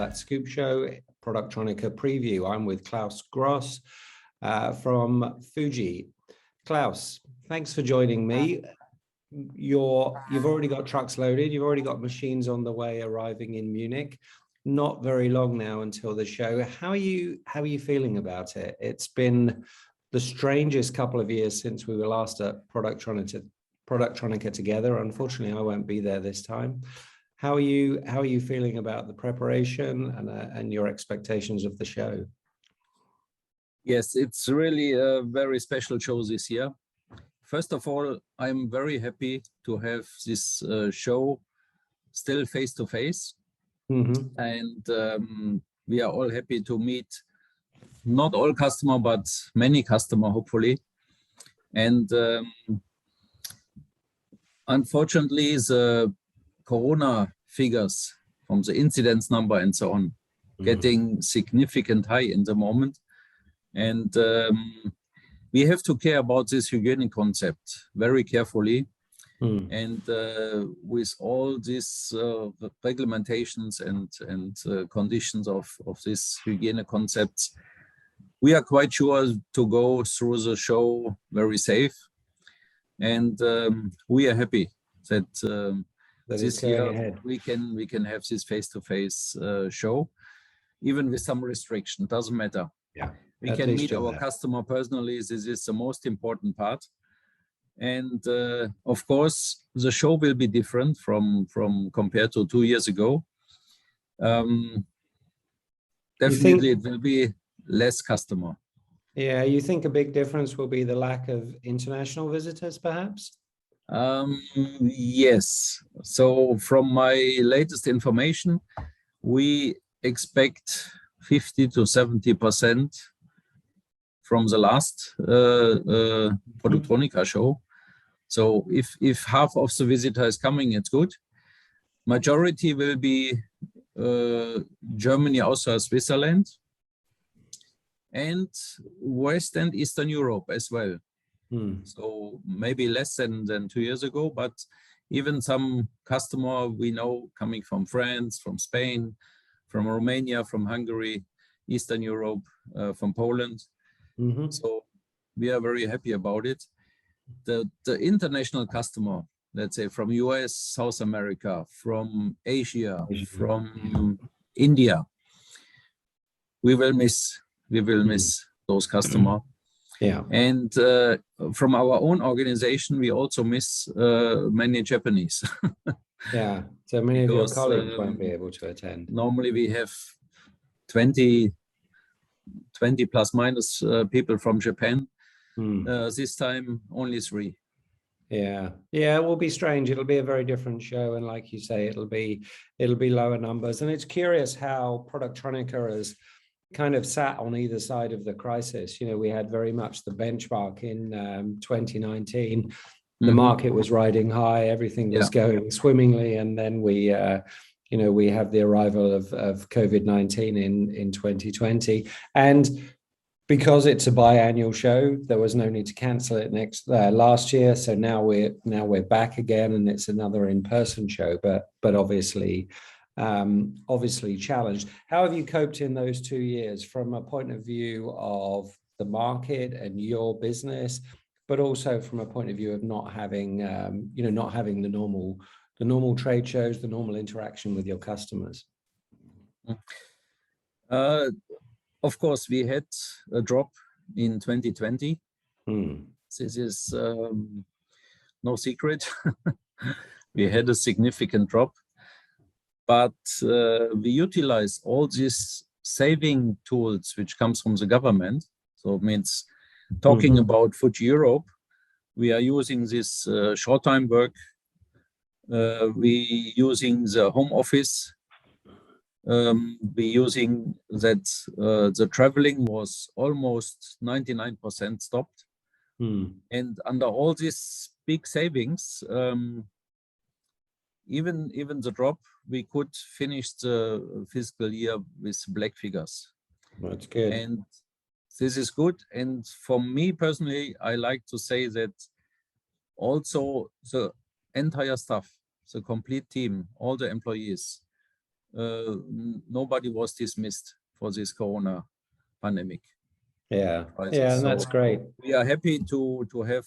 at SCOOPshow Productronica preview. I'm with Klaus Gross from Fuji. Klaus, thanks for joining me. You've already got trucks loaded. You've already got machines on the way arriving in Munich. Not very long now until the show. How are you feeling about it? It's been the strangest couple of years since we were last at Productronica together. Unfortunately, I won't be there this time. How are you feeling about the preparation and your expectations of the show? Yes, it's really a very special show this year. First of all, I'm very happy to have this show still face to face. And we are all happy to meet not all customers, but many customers, hopefully. And unfortunately, the Corona figures from the incidence number and so on getting significant high in the moment. And we have to care about this hygienic concept very carefully. And with all these regulations and conditions of this hygienic concepts, we are quite sure to go through the show very safe. And we are happy that this year we can have this face-to-face show, even with some restriction. Doesn't matter. Yeah, we can meet our customer personally. This is the most important part. And of course, the show will be different from compared to 2 years ago. Definitely, it will be less customer. Yeah, you think a big difference will be the lack of international visitors, perhaps? Yes. So from my latest information, we expect 50 to 70% from the last Productronica show. So if half of the visitor is coming, it's good. Majority will be Germany, Austria, Switzerland, and West and Eastern Europe as well. So maybe less than 2 years ago, but even some customer we know coming from France, from Spain, from Romania, from Hungary, Eastern Europe, from Poland. So we are very happy about it. The international customer, let's say from US, South America, from Asia, from India, we will miss those customers. Yeah. And from our own organization, we also miss many Japanese. Yeah, so many of your colleagues won't be able to attend. Normally we have 20 plus minus people from Japan. This time only 3. Yeah, it will be strange. It'll be a very different show, and like you say, it'll be lower numbers. And it's curious how Productronica has kind of sat on either side of the crisis. You know, we had very much the benchmark in 2019. The market was riding high, everything was going swimmingly, and then we have the arrival of COVID-19 in 2020. And because it's a biannual show, there was no need to cancel it last year. So now we're back again, and it's another in-person show, but obviously challenged. How have you coped in those 2 years from a point of view of the market and your business, but also from a point of view of not having the normal trade shows, the normal interaction with your customers? Of course, we had a drop in 2020. This is no secret. We had a significant drop, but we utilize all these saving tools which comes from the government. So it means talking about Fuji Europe, we are using this short-time work. We using the home office. We using that the traveling was almost 99% stopped. And under all these big savings, even the drop, we could finish the fiscal year with black figures. That's good. And this is good. And for me personally, I like to say that also the entire staff, the complete team, all the employees nobody was dismissed for this Corona pandemic. Yeah, crisis. yeah, and that's great. We are happy to have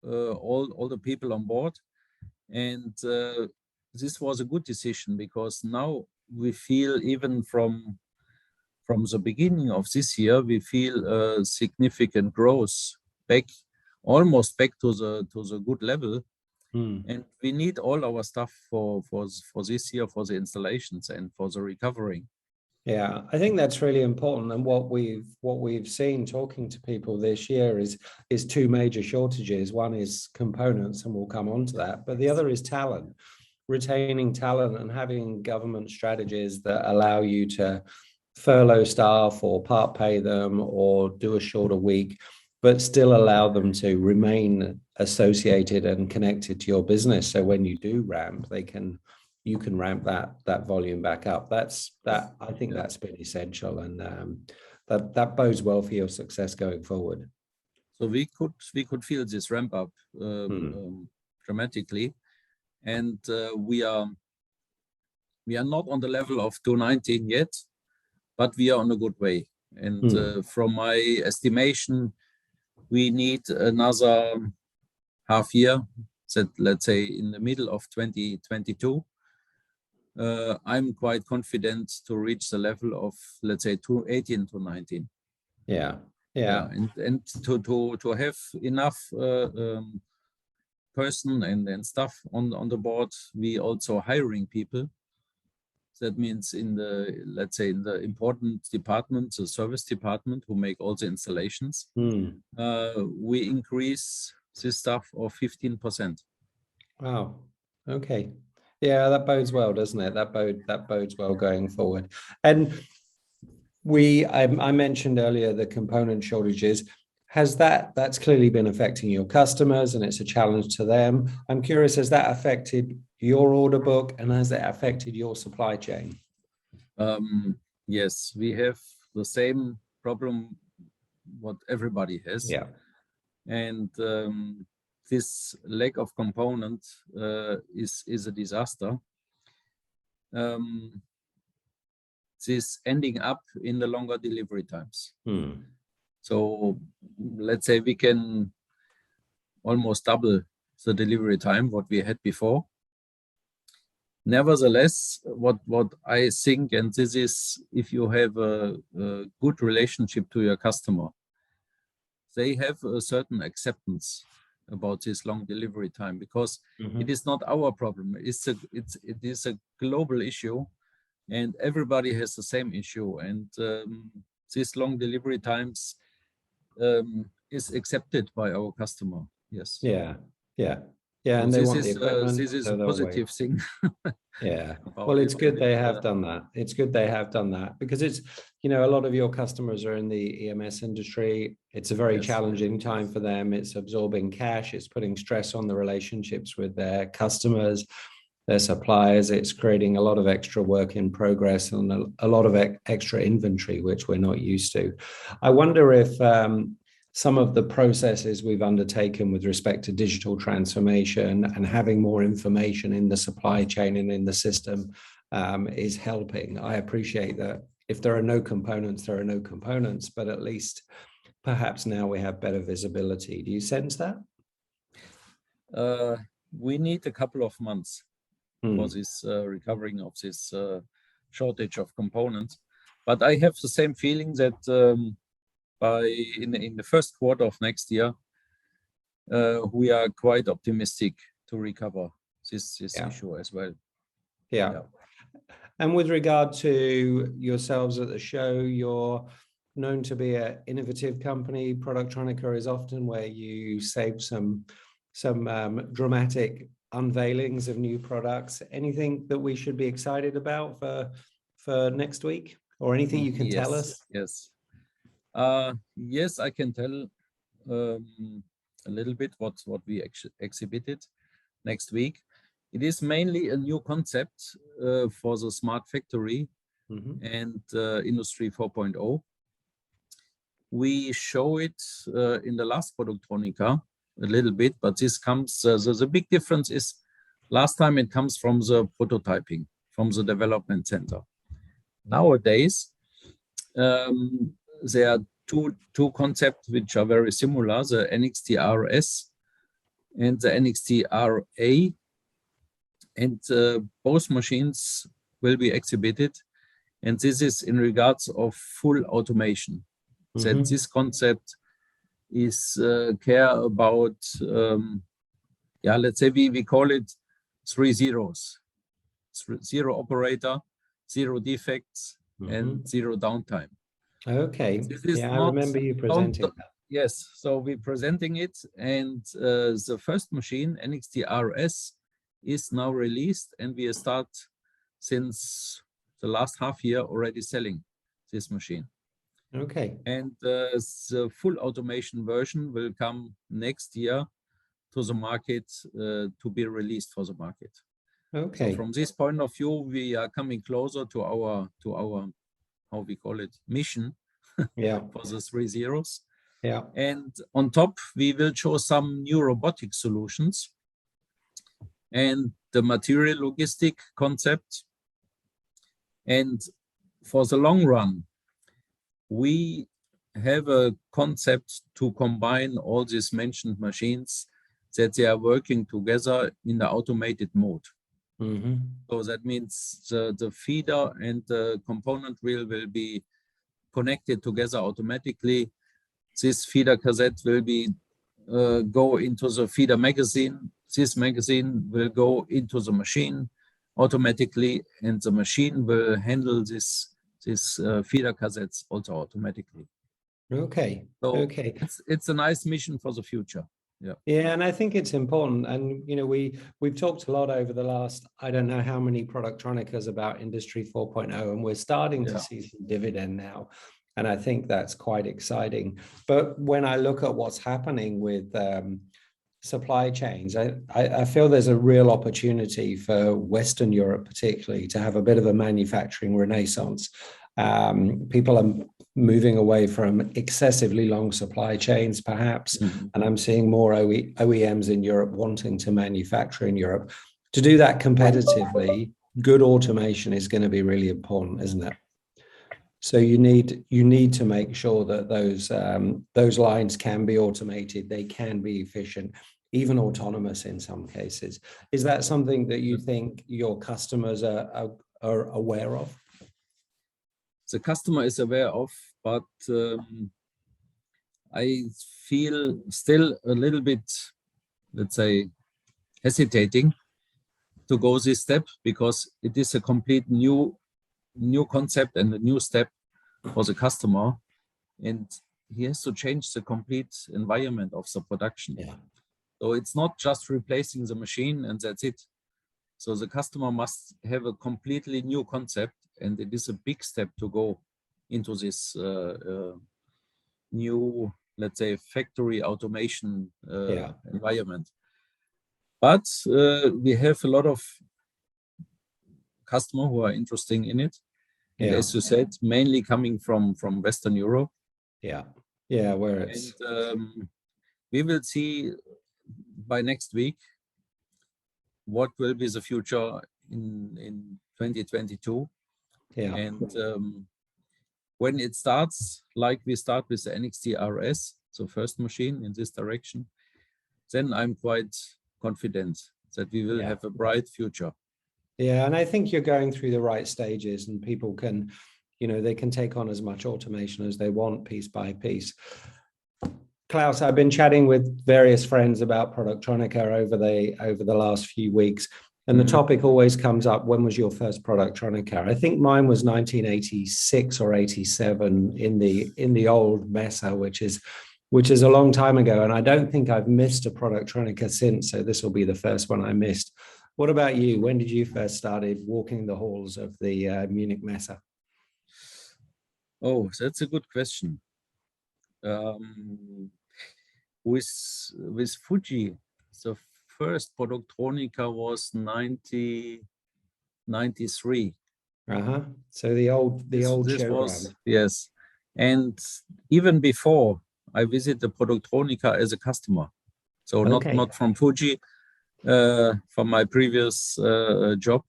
all the people on board, and this was a good decision, because now we feel, even from the beginning of this year, we feel a significant growth back, almost back to the good level. And we need all our stuff for this year, for the installations and for the recovery. Yeah, I think that's really important. And what we've seen talking to people this year is two major shortages. One is components, and we'll come on to that, but the other is talent, retaining talent and having government strategies that allow you to furlough staff or part pay them or do a shorter week, but still allow them to remain associated and connected to your business. So when you do ramp, you can ramp that volume back up. I think that's been essential, and that bodes well for your success going forward. So we could feel this ramp up dramatically, and we are not on the level of 2019 yet, but we are on a good way. And from my estimation, we need another half year, let's say in the middle of 2022. I'm quite confident to reach the level of, let's say, 2018 to 19. Yeah. And to have enough person and staff on the board, we also hiring people. That means in the important department, the service department, who make all the installations, we increase this staff of 15%. Wow. Okay. Yeah, that bodes well, doesn't it? That bodes well going forward. And I mentioned earlier the component shortages. That's clearly been affecting your customers, and it's a challenge to them. I'm curious, has that affected your order book, and has that affected your supply chain? Yes, we have the same problem what everybody has. Yeah. And this lack of component is a disaster. This ending up in the longer delivery times. So let's say we can almost double the delivery time what we had before. Nevertheless, what I think, and this is if you have a good relationship to your customer, they have a certain acceptance about this long delivery time, because it is not our problem. It is a global issue, and everybody has the same issue. And these long delivery times is accepted by our customer. Yes. Yeah. So And they want the equipment. This is a positive thing. Yeah. Well, it's good they have done that. It's good they have done that, because it's, a lot of your customers are in the EMS industry. It's a very challenging time for them. It's absorbing cash. It's putting stress on the relationships with their customers, their suppliers. It's creating a lot of extra work in progress and a lot of extra inventory, which we're not used to. I wonder if some of the processes we've undertaken with respect to digital transformation and having more information in the supply chain and in the system is helping. I appreciate that if there are no components, there are no components, but at least perhaps now we have better visibility. Do you sense that? We need a couple of months for this recovering of this shortage of components. But I have the same feeling that in the first quarter of next year, we are quite optimistic to recover this issue as well. Yeah. And with regard to yourselves at the show, you're known to be an innovative company. Productronica is often where you save some dramatic unveilings of new products. Anything that we should be excited about for next week, or anything you can tell us? Yes, I can tell a little bit what we exhibited next week. It is mainly a new concept for the smart factory and Industry 4.0. We show it in the last Productronica a little bit, but this comes, the big difference is last time it comes from the prototyping. from the development center. Nowadays, there are two concepts which are very similar, the NXT-RS and the NXT-RA, and both machines will be exhibited, and this is in regards of full automation. That this concept is care about, let's say we call it 3 zeros. 0 operator, 0 defects, and 0 downtime. Okay. I remember you presenting that. Yes, so we're presenting it, and the first machine, NXT-RS, is now released, and we start since the last half year already selling this machine. Okay. And the full automation version will come next year to the market, to be released for the market. Okay. So from this point of view, we are coming closer to our how we call it, mission. For the 3 zeros. Yeah. And on top, we will show some new robotic solutions and the material logistic concept. And for the long run, we have a concept to combine all these mentioned machines, that they are working together in the automated mode. So that means the feeder and the component wheel will be connected together automatically. This feeder cassette will be go into the feeder magazine. This magazine will go into the machine automatically, and the machine will handle this feeder cassettes also automatically. Okay. So okay. It's a nice mission for the future. Yeah, and I think it's important. And we've talked a lot over the last, I don't know how many Productronicas about Industry 4.0, and we're starting to see some dividend now. And I think that's quite exciting. But when I look at what's happening with supply chains, I feel there's a real opportunity for Western Europe, particularly, to have a bit of a manufacturing renaissance. People are moving away from excessively long supply chains, perhaps, and I'm seeing more OEMs in Europe wanting to manufacture in Europe. To do that competitively, good automation is going to be really important, isn't it? So you need to make sure that those lines can be automated, they can be efficient, even autonomous in some cases. Is that something that you think your customers are aware of? The customer is aware of, but I feel still a little bit, let's say, hesitating to go this step, because it is a complete new concept and a new step for the customer, and he has to change the complete environment of the production. So it's not just replacing the machine and that's it. So the customer must have a completely new concept, and it is a big step to go into this new, let's say, factory automation environment. But we have a lot of customers who are interested in it. And as you said, mainly coming from Western Europe. Where it's... And we will see by next week what will be the future in 2022. And when it starts, like we start with the NXT-RS, so first machine in this direction, then I'm quite confident that we will have a bright future. Yeah, and I think you're going through the right stages, and people can, they can take on as much automation as they want, piece by piece. Klaus, I've been chatting with various friends about Productronica over the last few weeks, and the topic always comes up: when was your first Productronica? I think mine was 1986 or 87 in the old Messe, which is a long time ago, and I don't think I've missed a Productronica since. So this will be the first one I missed. What about you? When did you first started walking the halls of the Munich Messe? Oh, that's a good question. With Fuji, the first Productronica was 1993. So the old showground. Yes, and even before, I visited the Productronica as a customer, so not from Fuji, from my previous job.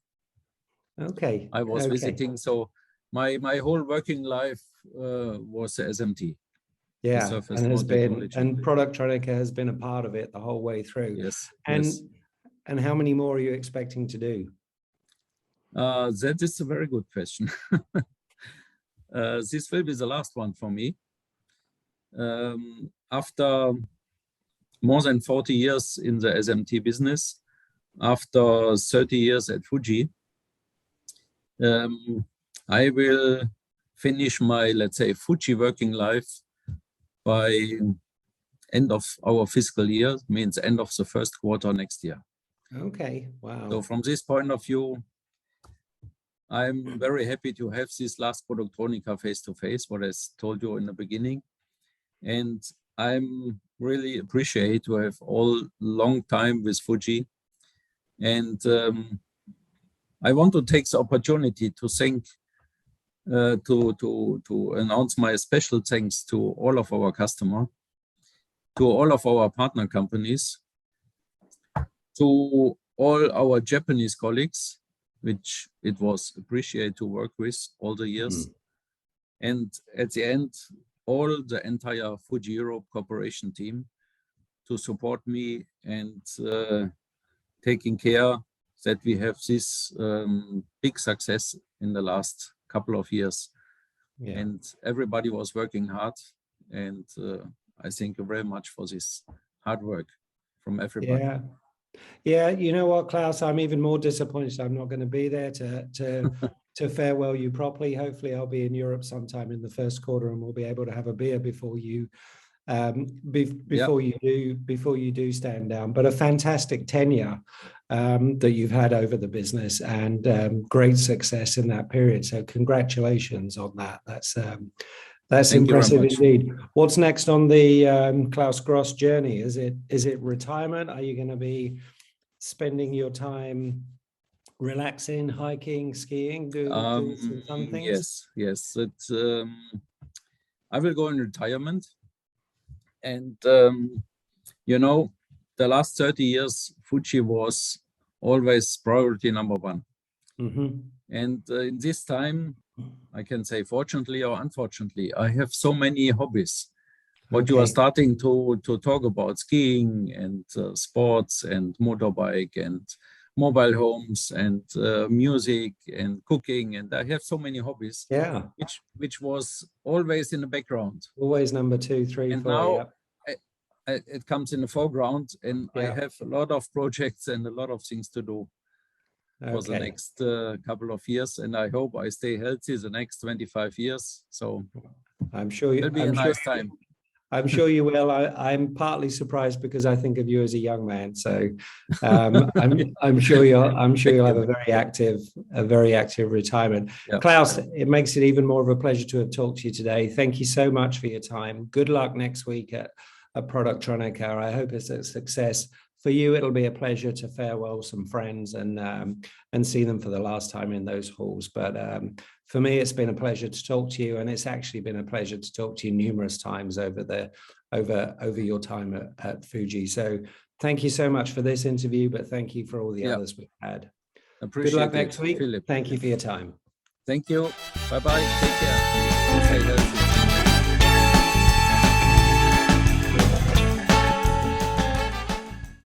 Okay. I was Okay. visiting. So my whole working life was SMT. Yeah, surface and has mount been, technology. and Productronica has been a part of it the whole way through. Yes. And Yes. and how many more are you expecting to do? That is a very good question. This will be the last one for me. After more than 40 years in the SMT business, after 30 years at Fuji, I will finish my, let's say, Fuji working life by end of our fiscal year, means end of the first quarter next year. Okay, wow. So from this point of view, I'm very happy to have this last Productronica face-to-face, what I told you in the beginning. And I'm really appreciate to have all long time with Fuji. And I want to take the opportunity to thank, to announce my special thanks to all of our customers, to all of our partner companies, to all our Japanese colleagues, which it was appreciated to work with all the years. And at the end, all the entire Fuji Europe Corporation team to support me and taking care that we have this big success in the last couple of years. Yeah. And everybody was working hard. And I thank you very much for this hard work from everybody. Yeah. Yeah, you know what, Klaus, I'm even more disappointed I'm not going to be there to farewell you properly. Hopefully I'll be in Europe sometime in the first quarter and we'll be able to have a beer before you before you do stand down. But a fantastic tenure that you've had over the business, and great success in that period. So congratulations on that. That's Thank impressive indeed. What's next on the Klaus Gross journey? Is it retirement? Are you going to be spending your time relaxing, hiking, skiing, doing some fun things? Yes. I will go in retirement. And, you know, the last 30 years, Fuji was always priority number one. And in this time, I can say fortunately or unfortunately, I have so many hobbies. What you are starting to talk about, skiing and sports and motorbike and mobile homes and music and cooking, and I have so many hobbies. Yeah, which was always in the background. Always number 2, 3, and 4. Now yeah. it comes in the foreground, and I have a lot of projects and a lot of things to do for the next couple of years, and I hope I stay healthy the next 25 years. So I'm sure it'll be a nice time. I'm sure you will. I'm partly surprised because I think of you as a young man. So I'm sure you'll have a very active retirement. Yeah. Klaus, it makes it even more of a pleasure to have talked to you today. Thank you so much for your time. Good luck next week at Productronica. I hope it's a success. For you, it'll be a pleasure to farewell some friends and see them for the last time in those halls. But for me, it's been a pleasure to talk to you, and it's actually been a pleasure to talk to you numerous times over your time at Fuji. So thank you so much for this interview, but thank you for all the others we've had. Appreciate Good luck next week. Philip. Thank you for your time. Thank you. Bye-bye. Take care. Stay healthy.